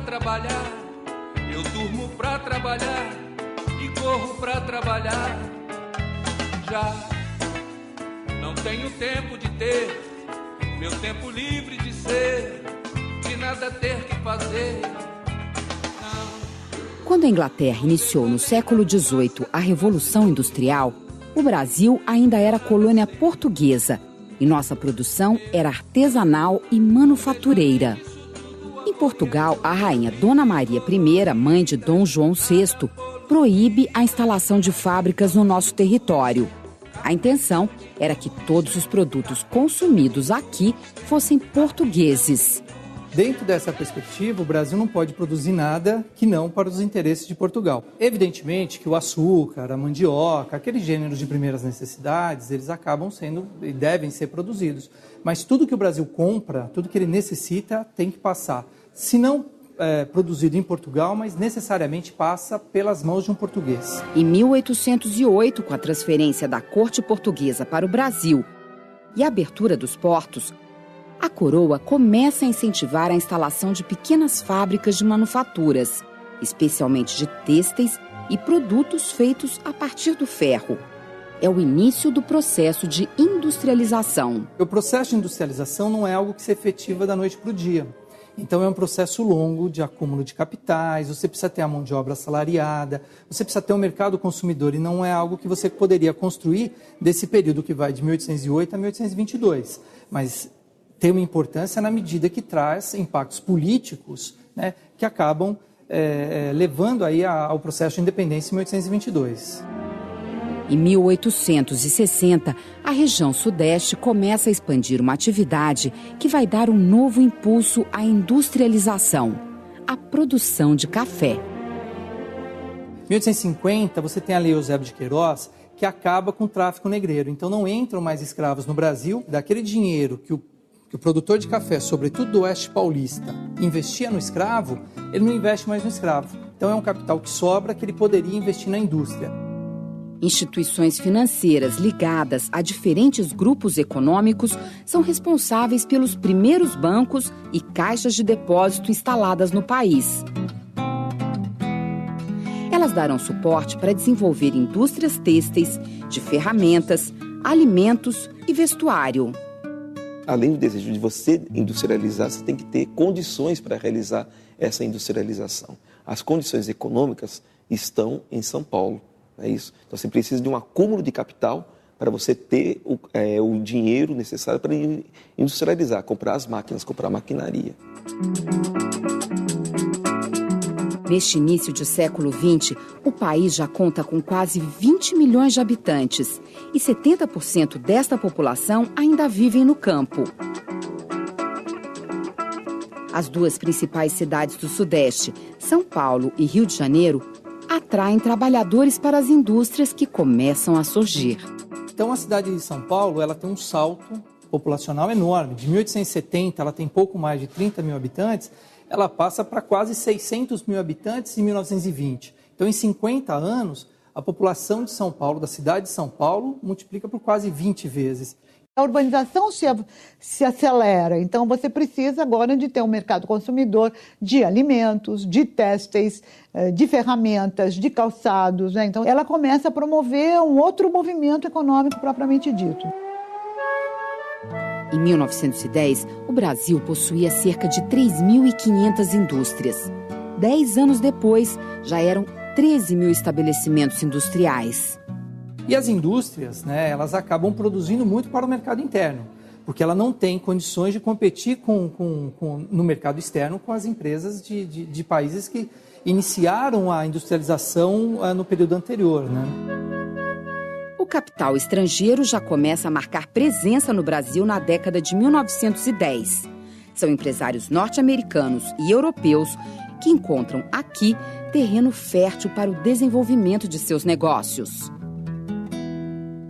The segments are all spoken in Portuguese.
trabalhar, eu durmo pra trabalhar e corro pra trabalhar. Já não tenho tempo de ter meu tempo livre de ser, de nada ter que fazer. Quando a Inglaterra iniciou no século XVIII a Revolução Industrial, o Brasil ainda era colônia portuguesa e nossa produção era artesanal e manufatureira. Em Portugal, a rainha Dona Maria I, mãe de Dom João VI, proíbe a instalação de fábricas no nosso território. A intenção era que todos os produtos consumidos aqui fossem portugueses. Dentro dessa perspectiva, o Brasil não pode produzir nada que não para os interesses de Portugal. Evidentemente que o açúcar, a mandioca, aqueles gêneros de primeiras necessidades, eles acabam sendo e devem ser produzidos. Mas tudo que o Brasil compra, tudo que ele necessita, tem que passar. Se não produzido em Portugal, mas necessariamente passa pelas mãos de um português. Em 1808, com a transferência da corte portuguesa para o Brasil e a abertura dos portos, a coroa começa a incentivar a instalação de pequenas fábricas de manufaturas, especialmente de têxteis e produtos feitos a partir do ferro. É o início do processo de industrialização. O processo de industrialização não é algo que se efetiva da noite para o dia. Então é um processo longo de acúmulo de capitais, você precisa ter a mão de obra assalariada, você precisa ter um mercado consumidor e não é algo que você poderia construir desse período que vai de 1808 a 1822. Mas tem uma importância na medida que traz impactos políticos, né, que acabam levando aí ao processo de independência em 1822. Em 1860, a região sudeste começa a expandir uma atividade que vai dar um novo impulso à industrialização, a produção de café. Em 1850, você tem a Lei Eusébio de Queiroz, que acaba com o tráfico negreiro. Então não entram mais escravos no Brasil. Daquele dinheiro que o produtor de café, sobretudo do oeste paulista, investia no escravo, ele não investe mais no escravo. Então é um capital que sobra que ele poderia investir na indústria. Instituições financeiras ligadas a diferentes grupos econômicos são responsáveis pelos primeiros bancos e caixas de depósito instaladas no país. Elas darão suporte para desenvolver indústrias têxteis, de ferramentas, alimentos e vestuário. Além do desejo de você industrializar, você tem que ter condições para realizar essa industrialização. As condições econômicas estão em São Paulo. É isso. Então você precisa de um acúmulo de capital para você ter o dinheiro necessário para industrializar, comprar as máquinas, comprar a maquinaria. Neste início de século XX, o país já conta com quase 20 milhões de habitantes e 70% desta população ainda vivem no campo. As duas principais cidades do Sudeste, São Paulo e Rio de Janeiro, atraem trabalhadores para as indústrias que começam a surgir. Então a cidade de São Paulo ela tem um salto populacional enorme. De 1870 ela tem pouco mais de 30 mil habitantes, ela passa para quase 600 mil habitantes em 1920. Então em 50 anos a população de São Paulo, da cidade de São Paulo, multiplica por quase 20 vezes. A urbanização se acelera, então você precisa agora de ter um mercado consumidor de alimentos, de têxteis, de ferramentas, de calçados, né? Então ela começa a promover um outro movimento econômico propriamente dito. Em 1910, o Brasil possuía cerca de 3.500 indústrias. 10 anos depois, já eram 13 mil estabelecimentos industriais. E as indústrias, né, elas acabam produzindo muito para o mercado interno, porque ela não tem condições de competir no mercado externo com as empresas de países que iniciaram a industrialização no período anterior, né? O capital estrangeiro já começa a marcar presença no Brasil na década de 1910. São empresários norte-americanos e europeus que encontram aqui terreno fértil para o desenvolvimento de seus negócios.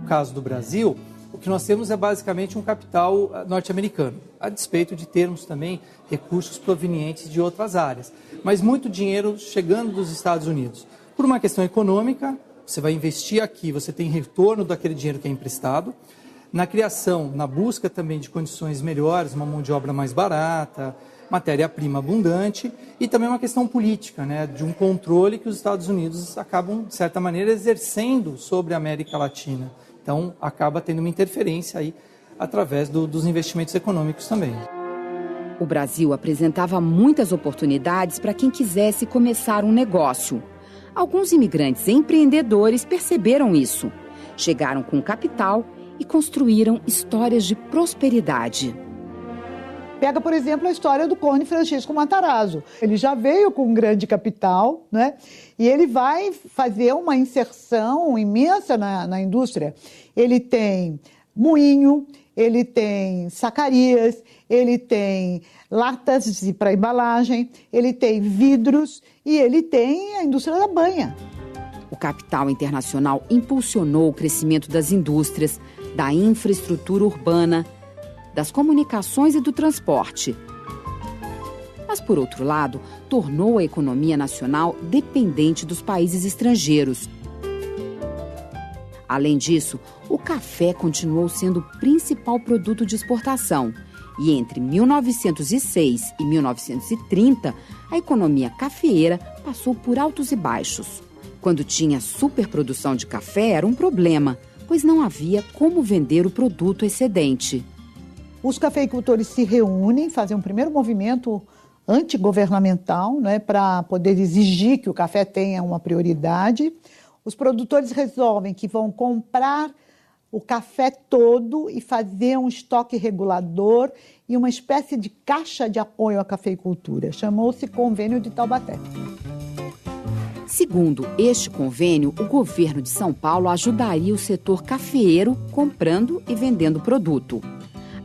No caso do Brasil, o que nós temos é basicamente um capital norte-americano, a despeito de termos também recursos provenientes de outras áreas, mas muito dinheiro chegando dos Estados Unidos. Por uma questão econômica, você vai investir aqui, você tem retorno daquele dinheiro que é emprestado, na criação, na busca também de condições melhores, uma mão de obra mais barata, matéria-prima abundante e também uma questão política, né, de um controle que os Estados Unidos acabam, de certa maneira, exercendo sobre a América Latina. Então, acaba tendo uma interferência aí através dos investimentos econômicos também. O Brasil apresentava muitas oportunidades para quem quisesse começar um negócio. Alguns imigrantes empreendedores perceberam isso. Chegaram com capital e construíram histórias de prosperidade. Pega, por exemplo, a história do Cone Francisco Matarazzo. Ele já veio com um grande capital, né? E ele vai fazer uma inserção imensa na indústria. Ele tem moinho, ele tem sacarias, ele tem latas para embalagem, ele tem vidros e ele tem a indústria da banha. O capital internacional impulsionou o crescimento das indústrias, da infraestrutura urbana, das comunicações e do transporte. Mas, por outro lado, tornou a economia nacional dependente dos países estrangeiros. Além disso, o café continuou sendo o principal produto de exportação. E entre 1906 e 1930, a economia cafeeira passou por altos e baixos. Quando tinha superprodução de café, era um problema, pois não havia como vender o produto excedente. Os cafeicultores se reúnem, fazem um primeiro movimento antigovernamental, né, para poder exigir que o café tenha uma prioridade. Os produtores resolvem que vão comprar o café todo e fazer um estoque regulador e uma espécie de caixa de apoio à cafeicultura. Chamou-se Convênio de Taubaté. Segundo este convênio, o governo de São Paulo ajudaria o setor cafeeiro comprando e vendendo produto.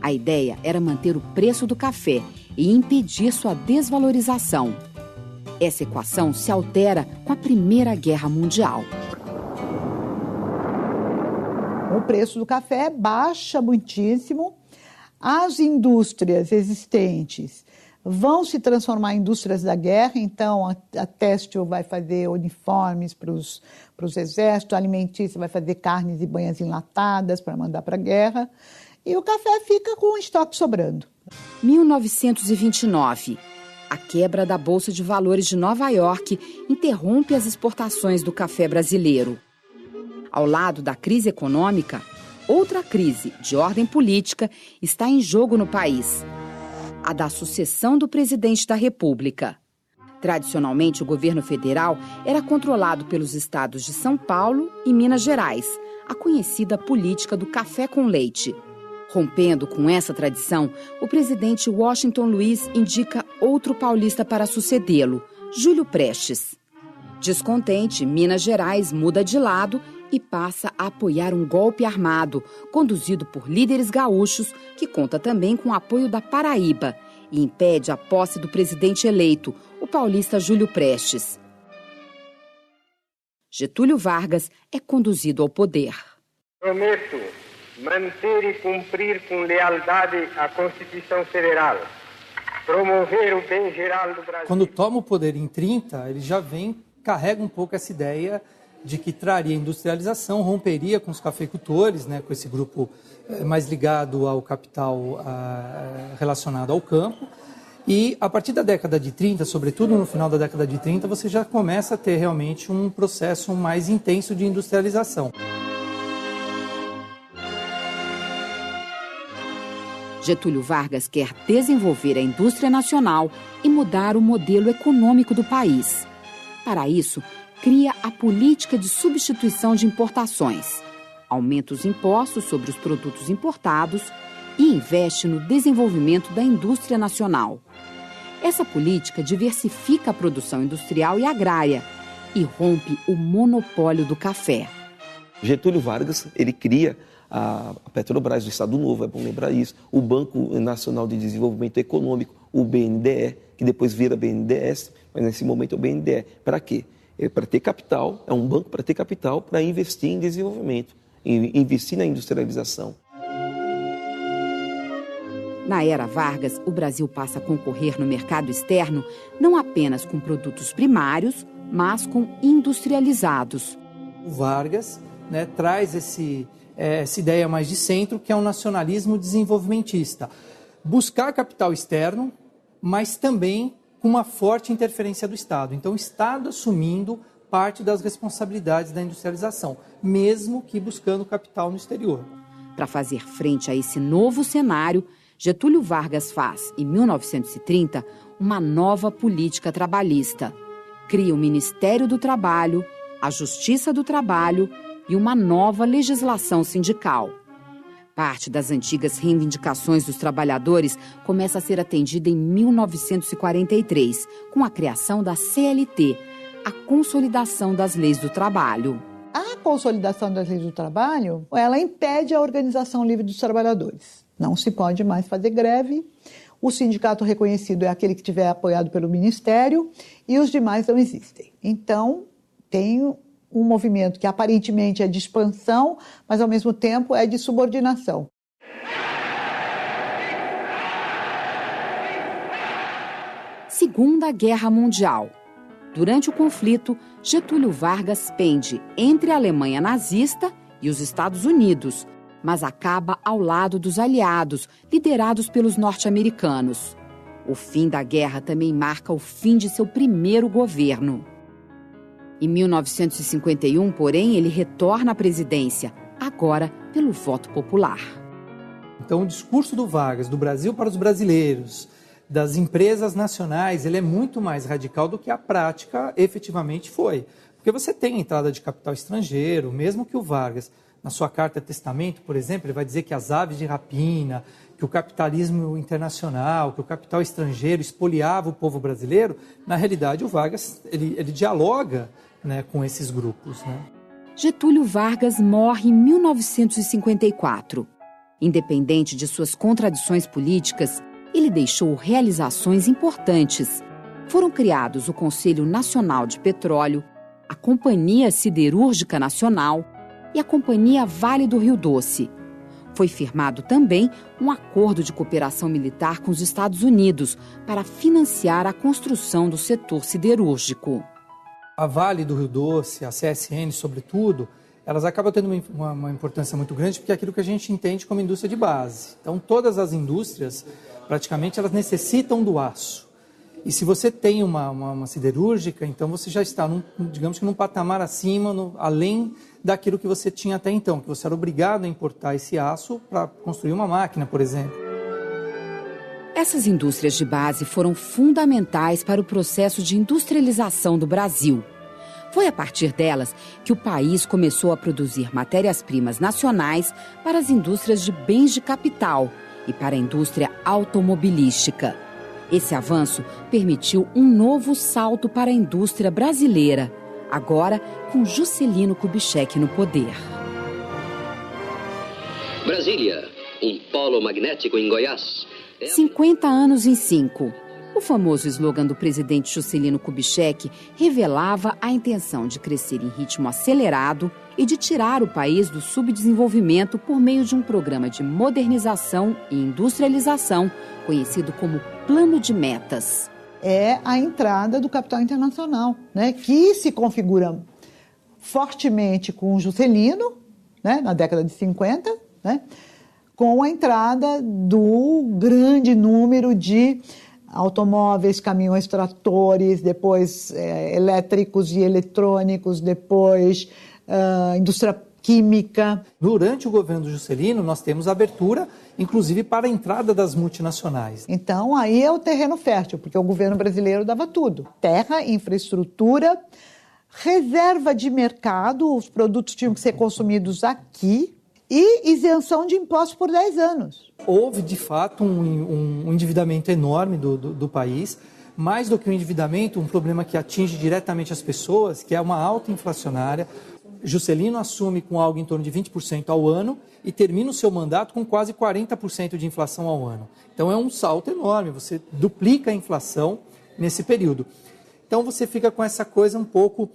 A ideia era manter o preço do café e impedir sua desvalorização. Essa equação se altera com a Primeira Guerra Mundial. O preço do café baixa muitíssimo. As indústrias existentes vão se transformar em indústrias da guerra, então a têxtil vai fazer uniformes para os exércitos, a alimentícia vai fazer carnes e banhas enlatadas para mandar para a guerra, e o café fica com o estoque sobrando. 1929. A quebra da Bolsa de Valores de Nova York interrompe as exportações do café brasileiro. Ao lado da crise econômica, outra crise de ordem política está em jogo no país: a da sucessão do presidente da República. Tradicionalmente, o governo federal era controlado pelos estados de São Paulo e Minas Gerais, a conhecida política do café com leite. Rompendo com essa tradição, o presidente Washington Luiz indica outro paulista para sucedê-lo, Júlio Prestes. Descontente, Minas Gerais muda de lado e passa a apoiar um golpe armado, conduzido por líderes gaúchos, que conta também com o apoio da Paraíba, e impede a posse do presidente eleito, o paulista Júlio Prestes. Getúlio Vargas é conduzido ao poder. Prometo manter e cumprir com lealdade a Constituição Federal, promover o bem geral do Brasil. Quando toma o poder em 30, ele já carrega um pouco essa ideia de que traria industrialização, romperia com os cafeicultores, né, com esse grupo mais ligado ao capital relacionado ao campo. E a partir da década de 30, sobretudo no final da década de 30, você já começa a ter realmente um processo mais intenso de industrialização. Getúlio Vargas quer desenvolver a indústria nacional e mudar o modelo econômico do país. Para isso, cria a política de substituição de importações, aumenta os impostos sobre os produtos importados e investe no desenvolvimento da indústria nacional. Essa política diversifica a produção industrial e agrária e rompe o monopólio do café. Getúlio Vargas, ele cria a Petrobras do Estado Novo, é bom lembrar isso, o Banco Nacional de Desenvolvimento Econômico, o BNDE, que depois vira BNDES, mas nesse momento é o BNDE. Para quê? Para ter capital, é um banco para ter capital, para investir em desenvolvimento, investir na industrialização. Na era Vargas, o Brasil passa a concorrer no mercado externo não apenas com produtos primários, mas com industrializados. O Vargas, né, traz essa ideia mais de centro, que é um nacionalismo desenvolvimentista. Buscar capital externo mas também com uma forte interferência do Estado. Então, o Estado assumindo parte das responsabilidades da industrialização, mesmo que buscando capital no exterior. Para fazer frente a esse novo cenário, Getúlio Vargas faz, em 1930, uma nova política trabalhista. Cria o Ministério do Trabalho, a Justiça do Trabalho e uma nova legislação sindical. Parte das antigas reivindicações dos trabalhadores começa a ser atendida em 1943, com a criação da CLT, a Consolidação das Leis do Trabalho. A Consolidação das Leis do Trabalho, ela impede a organização livre dos trabalhadores. Não se pode mais fazer greve. O sindicato reconhecido é aquele que estiver apoiado pelo Ministério e os demais não existem. Então, tem um movimento que aparentemente é de expansão, mas ao mesmo tempo é de subordinação. Segunda Guerra Mundial. Durante o conflito, Getúlio Vargas pende entre a Alemanha nazista e os Estados Unidos, mas acaba ao lado dos aliados, liderados pelos norte-americanos. O fim da guerra também marca o fim de seu primeiro governo. Em 1951, porém, ele retorna à presidência, agora pelo voto popular. Então, o discurso do Vargas, do Brasil para os brasileiros, das empresas nacionais, ele é muito mais radical do que a prática efetivamente foi. Porque você tem a entrada de capital estrangeiro, mesmo que o Vargas, na sua carta testamento, por exemplo, ele vai dizer que as aves de rapina, que o capitalismo internacional, que o capital estrangeiro espoliava o povo brasileiro. Na realidade, o Vargas ele dialoga, né, com esses grupos. Né? Getúlio Vargas morre em 1954. Independente de suas contradições políticas, ele deixou realizações importantes. Foram criados o Conselho Nacional de Petróleo, a Companhia Siderúrgica Nacional e a Companhia Vale do Rio Doce. Foi firmado também um acordo de cooperação militar com os Estados Unidos para financiar a construção do setor siderúrgico. A Vale do Rio Doce, a CSN, sobretudo, elas acabam tendo uma importância muito grande porque é aquilo que a gente entende como indústria de base. Então, todas as indústrias, praticamente, elas necessitam do aço. E se você tem uma siderúrgica, então você já está, digamos que num patamar acima, além daquilo que você tinha até então, que você era obrigado a importar esse aço para construir uma máquina, por exemplo. Essas indústrias de base foram fundamentais para o processo de industrialização do Brasil. Foi a partir delas que o país começou a produzir matérias-primas nacionais para as indústrias de bens de capital e para a indústria automobilística. Esse avanço permitiu um novo salto para a indústria brasileira, agora com Juscelino Kubitschek no poder. Brasília, um polo magnético em Goiás. 50 anos em 5. O famoso slogan do presidente Juscelino Kubitschek revelava a intenção de crescer em ritmo acelerado e de tirar o país do subdesenvolvimento por meio de um programa de modernização e industrialização, conhecido como Plano de Metas. É a entrada do capital internacional, né, que se configura fortemente com o Juscelino, né, na década de 50, né, com a entrada do grande número de automóveis, caminhões, tratores, depois elétricos e eletrônicos, depois indústria química. Durante o governo do Juscelino, nós temos abertura, inclusive, para a entrada das multinacionais. Então, aí é o terreno fértil, porque o governo brasileiro dava tudo. Terra, infraestrutura, reserva de mercado, os produtos tinham que ser consumidos aqui, e isenção de impostos por 10 anos. Houve, de fato, um endividamento enorme do país. Mais do que um endividamento, um problema que atinge diretamente as pessoas, que é uma alta inflacionária. Juscelino assume com algo em torno de 20% ao ano e termina o seu mandato com quase 40% de inflação ao ano. Então é um salto enorme, você duplica a inflação nesse período. Então você fica com essa coisa um pouco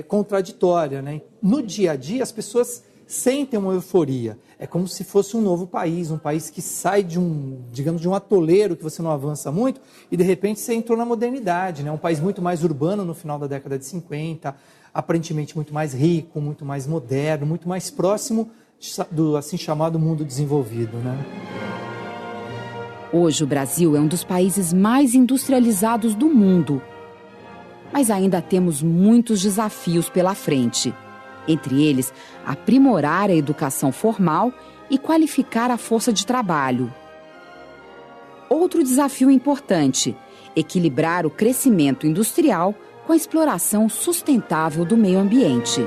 contraditória, né? No dia a dia as pessoas sentem uma euforia. É como se fosse um novo país, um país que sai de um atoleiro que você não avança muito e de repente você entrou na modernidade, né? Um país muito mais urbano no final da década de 50, aparentemente muito mais rico, muito mais moderno, muito mais próximo do assim chamado mundo desenvolvido, né? Hoje, o Brasil é um dos países mais industrializados do mundo. Mas ainda temos muitos desafios pela frente. Entre eles, aprimorar a educação formal e qualificar a força de trabalho. Outro desafio importante: equilibrar o crescimento industrial com a exploração sustentável do meio ambiente.